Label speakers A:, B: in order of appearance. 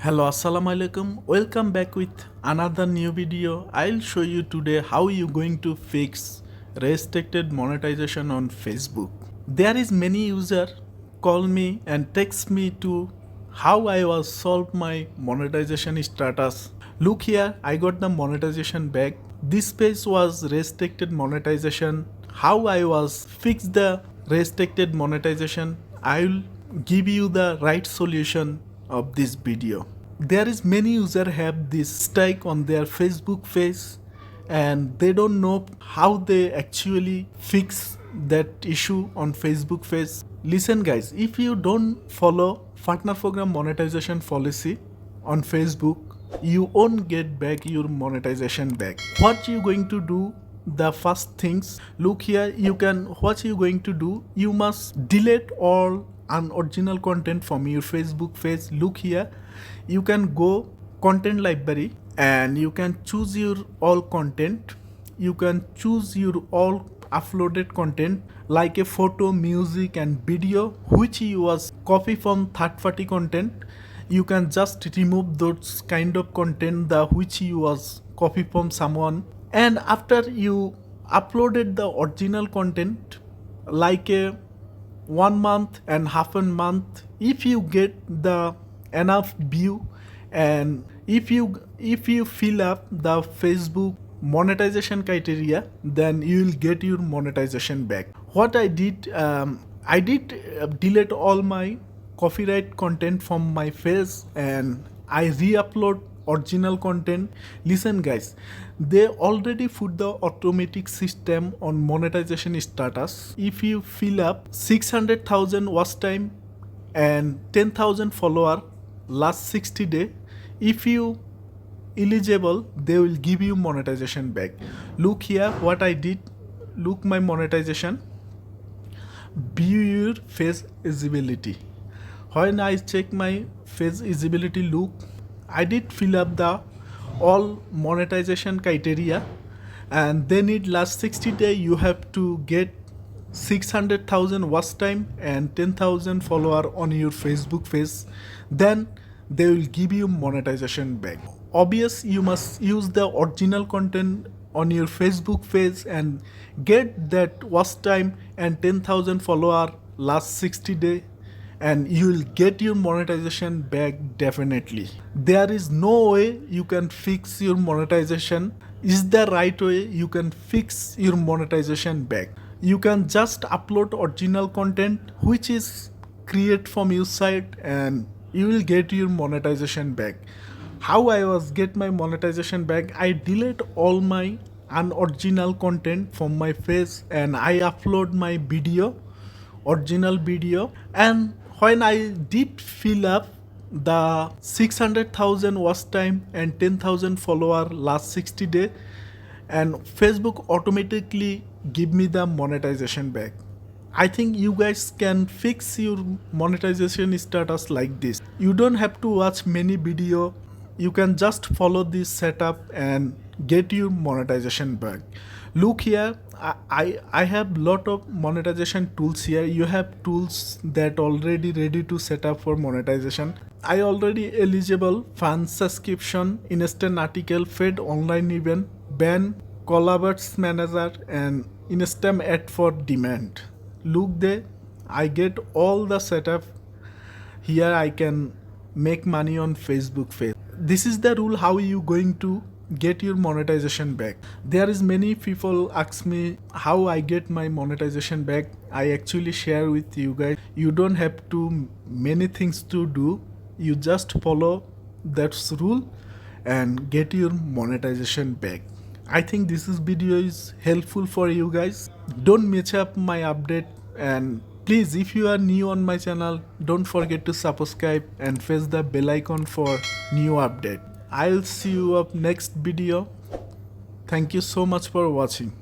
A: Hello, assalamu alaikum. Welcome back with another new video. I'll show you today how you going to fix restricted monetization on Facebook. There is many user call me and text me to how I was solved my monetization status. Look here, I got the monetization back. This page was restricted monetization. How I was fix the restricted monetization, I'll give you the right solution of this video. There is many user have this strike on their Facebook page and they don't know how they actually fix that issue on Facebook page. Listen guys, if you don't follow partner program monetization policy on Facebook, you won't get back your monetization back. What you going to do? The first things, look here, what you going to do, you must delete all unoriginal content from your Facebook page. Look here, you can go content library and you can choose your all content. You can choose your all uploaded content like a photo, music and video which you was copy from third-party content. You can just remove those kind of content which you was copy from someone. And after you uploaded the original content like a 1 month and half a month, if you get the enough view and if you fill up the Facebook monetization criteria, then you will get your monetization back. What I did delete all my copyright content from my page and I re-upload original content. Listen guys, they already put the automatic system on monetization status. If you fill up 600,000 watch time and 10,000 follower last 60 days, if you eligible, they will give you monetization back. Look here what I did. Look my monetization. View your face visibility. When I check my face visibility, look, I did fill up the all monetization criteria and they need last 60 days you have to get 600,000 watch time and 10,000 follower on your Facebook page. Then they will give you monetization back. Obvious, you must use the original content on your Facebook page and get that watch time and 10,000 follower last 60 days and you will get your monetization back definitely. There is no way you can fix your monetization. Is the right way you can fix your monetization back. You can just upload original content which is create from your site and you will get your monetization back. How I was get my monetization back, I delete all my unoriginal content from my page and I upload my video, original video, and when I did fill up the 600,000 watch time and 10,000 follower last 60 days, and Facebook automatically give me the monetization back. I think you guys can fix your monetization status like this. You don't have to watch many video. You can just follow this setup and get your monetization back. Look here, I have lot of monetization tools here. You have tools that already ready to set up for monetization. I already eligible fan subscription, instant article, paid online event, ban, collaborates manager and instant ad for demand. Look there, I get all the setup. Here I can make money on Facebook page. This is the rule how you going to get your monetization back. There is many people ask me how I get my monetization back. I actually share with you guys. You don't have to many things to do. You just follow that rule and get your monetization back. I think this video is helpful for you guys. Don't miss up my update and please, if you are new on my channel, don't forget to subscribe and press the bell icon for new update. I'll see you up next video. Thank you so much for watching.